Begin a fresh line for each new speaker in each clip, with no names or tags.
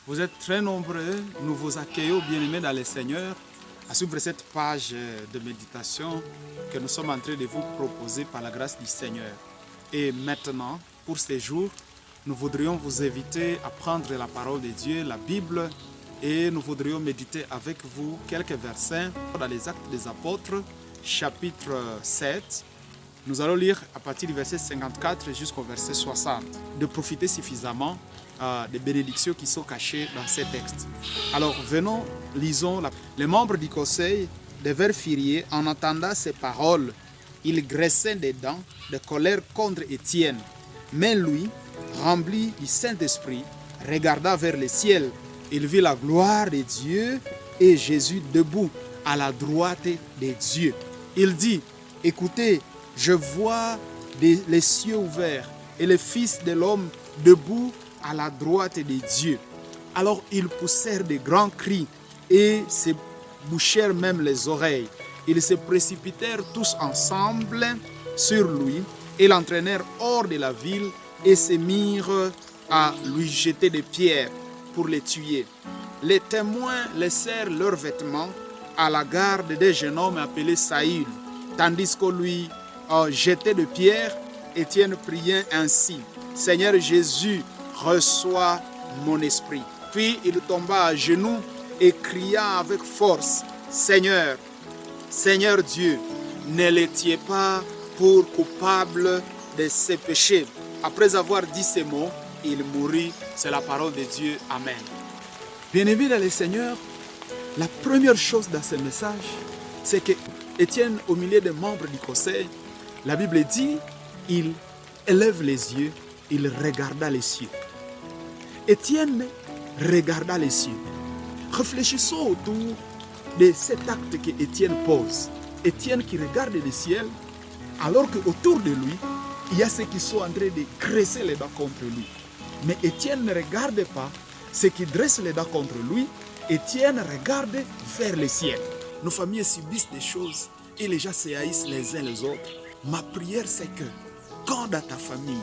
Vous êtes très nombreux, nous vous accueillons bien-aimés dans le Seigneur à suivre cette page de méditation que nous sommes en train de vous proposer par la grâce du Seigneur. Et maintenant, pour ces jours, nous voudrions vous inviter à prendre la parole de Dieu, la Bible, et nous voudrions méditer avec vous quelques versets dans les Actes des Apôtres, chapitre 7. Nous allons lire à partir du verset 54 jusqu'au verset 60, de profiter suffisamment des bénédictions qui sont cachées dans ces textes. Alors venons, lisons. Les membres du conseil devinrent furieux en entendant ces paroles. Ils graissaient des dents de colère contre Étienne. Mais lui, rempli du Saint-Esprit, regarda vers le ciel. Il vit la gloire de Dieu et Jésus debout à la droite de Dieu. Il dit, écoutez, je vois les cieux ouverts et le Fils de l'homme debout à la droite de Dieu. Alors ils poussèrent de grands cris et se bouchèrent même les oreilles. Ils se précipitèrent tous ensemble sur lui et l'entraînèrent hors de la ville et se mirent à lui jeter des pierres pour le tuer. Les témoins laissèrent leurs vêtements à la garde d'un jeune homme appelé Saül, tandis que lui jetait de pierres. Étienne priait ainsi, Seigneur Jésus, reçois mon esprit. Puis il tomba à genoux et cria avec force, Seigneur, Seigneur Dieu, ne l'étiez pas pour coupable de ses péchés. Après avoir dit ces mots, il mourut. C'est la parole de Dieu. Amen. Bien-aimés dans le Seigneur, la première chose dans ce message, c'est que Étienne, au milieu des membres du conseil, la Bible dit, il élève les yeux, il regarda les cieux. Étienne regarda les cieux. Réfléchissons autour de cet acte que Étienne pose. Étienne qui regarde le ciel, alors qu'autour de lui, il y a ceux qui sont en train de graisser les dents contre lui. Mais Étienne ne regarde pas ceux qui dressent les dents contre lui. Étienne regarde vers le ciel. Nos familles subissent des choses et les gens se haïssent les uns les autres. Ma prière, c'est que quand dans ta famille,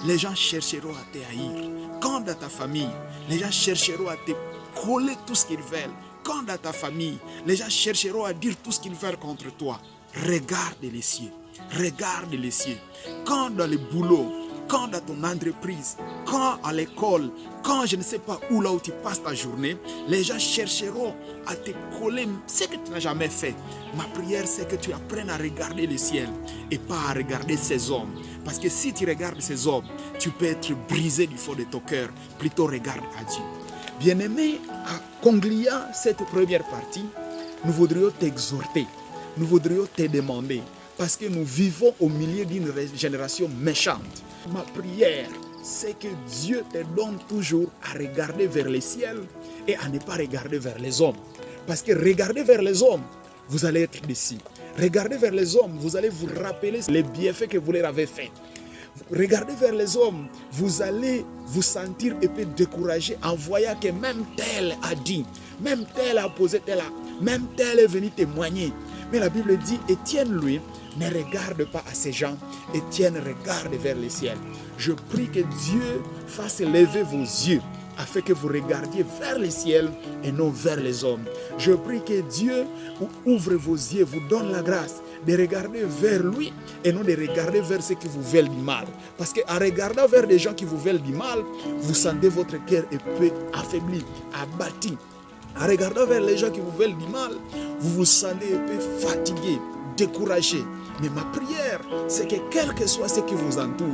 les gens chercheront à te haïr, quand dans ta famille, les gens chercheront à te coller tout ce qu'ils veulent, quand dans ta famille, les gens chercheront à dire tout ce qu'ils veulent contre toi, regarde les cieux, regarde les cieux. Quand dans le boulot, quand dans ton entreprise, quand à l'école, quand je ne sais pas où là où tu passes ta journée, les gens chercheront à te coller ce que tu n'as jamais fait. Ma prière, c'est que tu apprennes à regarder le ciel et pas à regarder ces hommes. Parce que si tu regardes ces hommes, tu peux être brisé du fond de ton cœur. Plutôt regarde à Dieu. Bien-aimé, en concluant cette première partie, nous voudrions t'exhorter, nous voudrions te demander, parce que nous vivons au milieu d'une génération méchante. Ma prière, c'est que Dieu te donne toujours à regarder vers le ciel et à ne pas regarder vers les hommes. Parce que regarder vers les hommes, vous allez être déçus. Regardez vers les hommes, vous allez vous rappeler les bienfaits que vous leur avez faits. Regardez vers les hommes, vous allez vous sentir un peu découragé en voyant que même tel a dit, même tel a posé tel acte, même tel est venu témoigner. Mais la Bible dit, Étienne, lui, ne regarde pas à ces gens. Étienne regarde vers le ciel. Je prie que Dieu fasse lever vos yeux afin que vous regardiez vers le ciel et non vers les hommes. Je prie que Dieu ouvre vos yeux, vous donne la grâce de regarder vers lui et non de regarder vers ceux qui vous veulent du mal. Parce qu'en regardant vers des gens qui vous veulent du mal, vous sentez votre cœur un peu affaibli, abattu. En regardant vers les gens qui vous veulent du mal, vous vous sentez un peu fatigué, découragé. Mais ma prière, c'est que quel que soit ce qui vous entoure,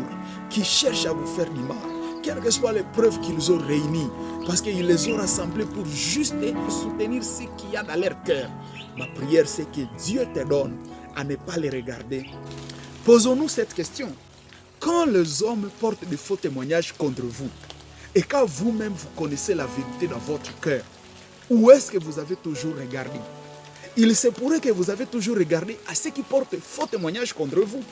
qui cherche à vous faire du mal, quelles que soient les preuves qu'ils ont réunies, parce qu'ils les ont rassemblées pour juste soutenir ce qu'il y a dans leur cœur. Ma prière, c'est que Dieu te donne à ne pas les regarder. Posons-nous cette question. Quand les hommes portent de faux témoignages contre vous, et quand vous-même vous connaissez la vérité dans votre cœur, où est-ce que vous avez toujours regardé? Il se pourrait que vous avez toujours regardé à ceux qui portent faux témoignages contre vous,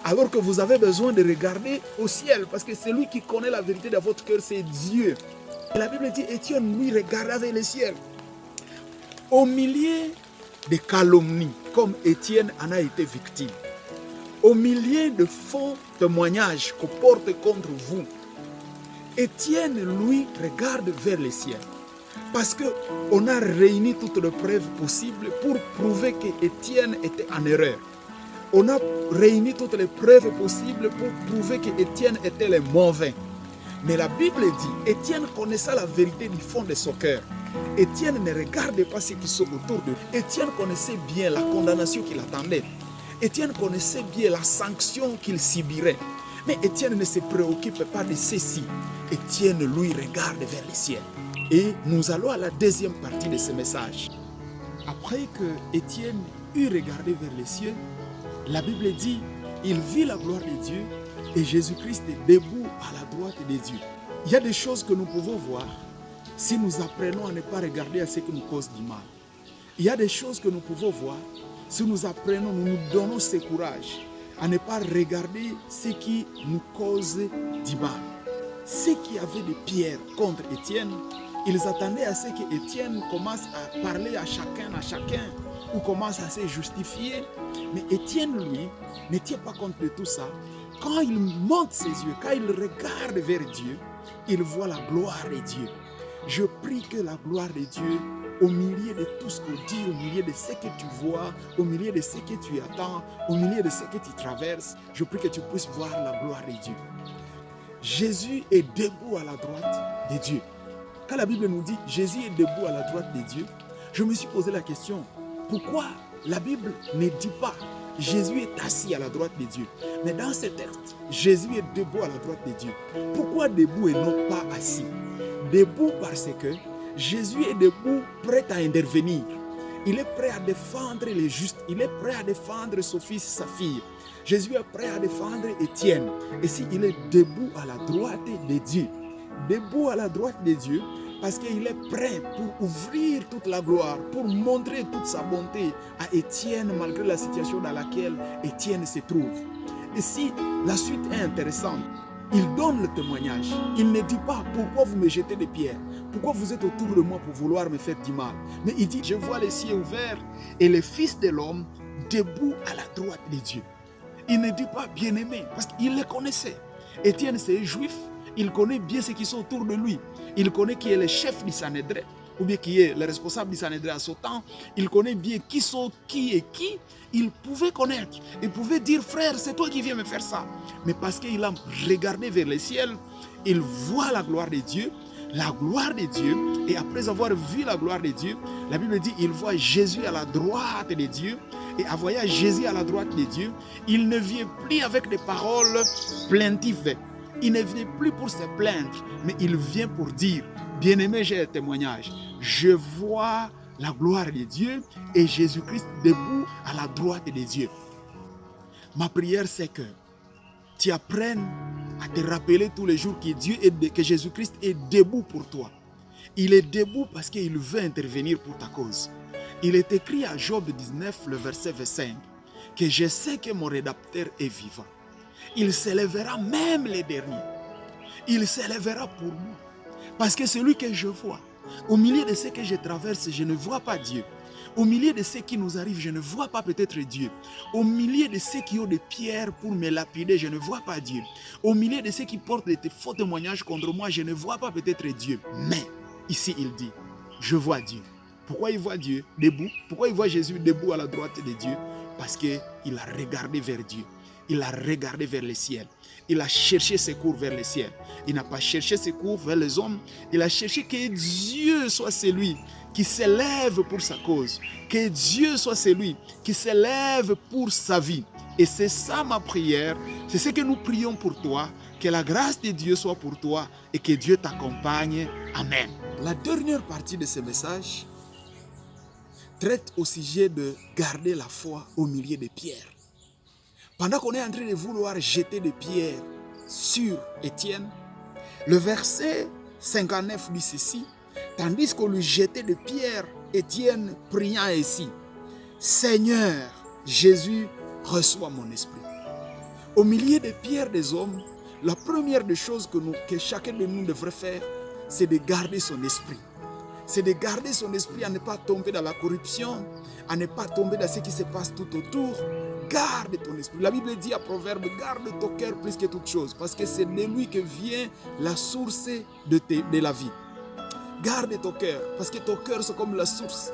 alors que vous avez besoin de regarder au ciel, parce que celui qui connaît la vérité dans votre cœur, c'est Dieu. Et la Bible dit, Étienne, lui, regarda vers le ciel. Au milieu de calomnies, comme Étienne en a été victime, au milieu de faux témoignages qu'on porte contre vous, Étienne, lui, regarde vers le ciel. Parce qu'on a réuni toutes les preuves possibles pour prouver qu'Étienne était en erreur. On a réuni toutes les preuves possibles pour prouver qu'Étienne était le mauvais. Mais la Bible dit, Étienne connaissait la vérité du fond de son cœur. Étienne ne regardait pas ce qui sont autour de lui. Étienne connaissait bien la condamnation qui l'attendait. Étienne connaissait bien la sanction qu'il subirait. Mais Étienne ne se préoccupe pas de ceci. Étienne, lui, regarde vers le ciel. Et nous allons à la deuxième partie de ce message. Après que Étienne eut regardé vers les cieux, la Bible dit, il vit la gloire de Dieu et Jésus-Christ est debout à la droite de Dieu. Il y a des choses que nous pouvons voir si nous apprenons à ne pas regarder à ce qui nous cause du mal. Il y a des choses que nous pouvons voir si nous apprenons, nous nous donnons ce courage à ne pas regarder ce qui nous cause du mal. Ceux qui avaient des pierres contre Étienne, ils attendaient à ce qu'Étienne commence à parler à chacun, ou commence à se justifier. Mais Étienne, lui, ne tient pas compte de tout ça. Quand il monte ses yeux, quand il regarde vers Dieu, il voit la gloire de Dieu. Je prie que la gloire de Dieu, au milieu de tout ce qu'on dit, au milieu de ce que tu vois, au milieu de ce que tu attends, au milieu de ce que tu traverses, je prie que tu puisses voir la gloire de Dieu. Jésus est debout à la droite de Dieu. Quand la Bible nous dit Jésus est debout à la droite de Dieu, je me suis posé la question, pourquoi la Bible ne dit pas Jésus est assis à la droite de Dieu? Mais dans ce texte, Jésus est debout à la droite de Dieu. Pourquoi debout et non pas assis? Debout parce que Jésus est debout, prêt à intervenir. Il est prêt à défendre les justes. Il est prêt à défendre son fils, sa fille. Jésus est prêt à défendre Étienne. Et s'il est debout à la droite de Dieu, debout à la droite de Dieu, parce qu'il est prêt pour ouvrir toute la gloire, pour montrer toute sa bonté à Étienne, malgré la situation dans laquelle Étienne se trouve. Et si la suite est intéressante, il donne le témoignage. Il ne dit pas pourquoi vous me jetez des pierres, pourquoi vous êtes autour de moi pour vouloir me faire du mal. Mais il dit, je vois les cieux ouverts et le Fils de l'homme debout à la droite de Dieu. Il ne dit pas bien-aimé, parce qu'il le connaissait. Étienne, c'est juif, il connaît bien ceux qui sont autour de lui. Il connaît qui est le chef du Sanhédrin, ou bien qui est le responsable du Sanhédrin à ce temps. Il connaît bien qui sont qui et qui. Il pouvait connaître. Il pouvait dire, frère, c'est toi qui viens me faire ça. Mais parce qu'il a regardé vers le ciel, il voit la gloire de Dieu. La gloire de Dieu. Et après avoir vu la gloire de Dieu, la Bible dit, il voit Jésus à la droite de Dieu. Et en voyant Jésus à la droite de Dieu, il ne vient plus avec des paroles plaintives. Il ne vient plus pour se plaindre, mais il vient pour dire, bien-aimé, j'ai un témoignage. Je vois la gloire de Dieu et Jésus-Christ debout à la droite de Dieu. Ma prière, c'est que tu apprennes à te rappeler tous les jours que Jésus-Christ est debout pour toi. Il est debout parce qu'il veut intervenir pour ta cause. Il est écrit à Job 19, le verset 25, que je sais que mon rédempteur est vivant. Il s'élèvera même les derniers. Il s'élèvera pour moi. Parce que celui que je vois, au milieu de ce que je traverse, je ne vois pas Dieu. Au milieu de ce qui nous arrive, je ne vois pas peut-être Dieu. Au milieu de ceux qui ont des pierres pour me lapider, je ne vois pas Dieu. Au milieu de ceux qui portent des faux témoignages contre moi, je ne vois pas peut-être Dieu. Mais ici, il dit, je vois Dieu. Pourquoi il voit Dieu debout? Pourquoi il voit Jésus debout à la droite de Dieu? Parce qu'il a regardé vers Dieu. Il a regardé vers le ciel. Il a cherché secours vers le ciel. Il n'a pas cherché secours vers les hommes. Il a cherché que Dieu soit celui qui s'élève pour sa cause. Que Dieu soit celui qui s'élève pour sa vie. Et c'est ça ma prière. C'est ce que nous prions pour toi. Que la grâce de Dieu soit pour toi et que Dieu t'accompagne. Amen. La dernière partie de ce message traite au sujet de garder la foi au milieu des pierres. Pendant qu'on est en train de vouloir jeter des pierres sur Étienne, le verset 59 dit ceci, tandis qu'on lui jetait des pierres, Étienne priant ainsi, Seigneur, Jésus, reçois mon esprit. Au milieu des pierres des hommes, la première des choses que chacun de nous devrait faire, c'est de garder son esprit. C'est de garder son esprit à ne pas tomber dans la corruption, à ne pas tomber dans ce qui se passe tout autour. Garde ton esprit. La Bible dit à Proverbe, garde ton cœur plus que toute chose, parce que c'est de lui que vient la source de la vie. Garde ton cœur, parce que ton cœur c'est comme la source.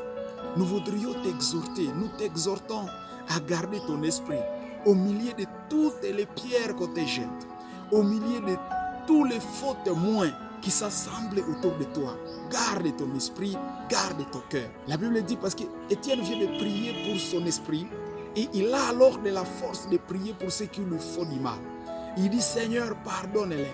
Nous voudrions t'exhorter, nous t'exhortons à garder ton esprit au milieu de toutes les pierres qu'on te jette, au milieu de tous les faux témoins qui s'assemblent autour de toi. Garde ton esprit, garde ton cœur. La Bible dit parce qu'Étienne vient de prier pour son esprit et il a alors de la force de prier pour ceux qui lui font du mal. Il dit, Seigneur, pardonne-les.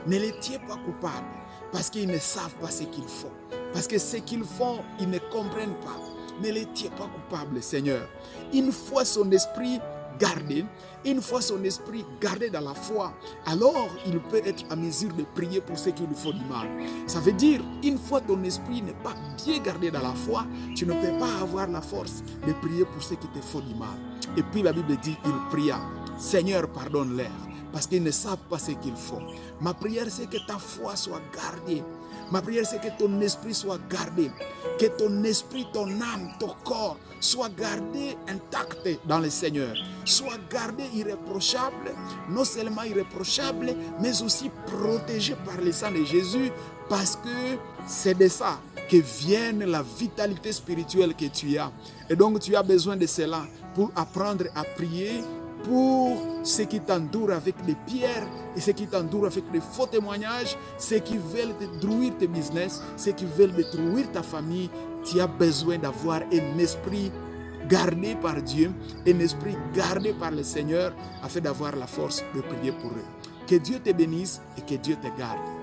Ne les tiens pas coupables parce qu'ils ne savent pas ce qu'ils font. Parce que ce qu'ils font, ils ne comprennent pas. Ne les tiens pas coupables, Seigneur. Une fois son esprit gardé, une fois son esprit gardé dans la foi, alors il peut être à mesure de prier pour ceux qui lui font du mal. Ça veut dire, une fois ton esprit n'est pas bien gardé dans la foi, tu ne peux pas avoir la force de prier pour ceux qui te font du mal. Et puis la Bible dit, il pria, Seigneur, pardonne-leur, parce qu'ils ne savent pas ce qu'ils font. Ma prière, c'est que ta foi soit gardée. Ma prière, c'est que ton esprit soit gardé. Que ton esprit, ton âme, ton corps soit gardé intact dans le Seigneur. Soit gardé irréprochable, non seulement irréprochable, mais aussi protégé par le sang de Jésus, parce que c'est de ça que vient la vitalité spirituelle que tu as. Et donc, tu as besoin de cela pour apprendre à prier, pour ceux qui t'entourent avec des pierres et ceux qui t'entourent avec des faux témoignages, ceux qui veulent détruire tes business, ceux qui veulent détruire ta famille. Tu as besoin d'avoir un esprit gardé par Dieu, un esprit gardé par le Seigneur afin d'avoir la force de prier pour eux. Que Dieu te bénisse et que Dieu te garde.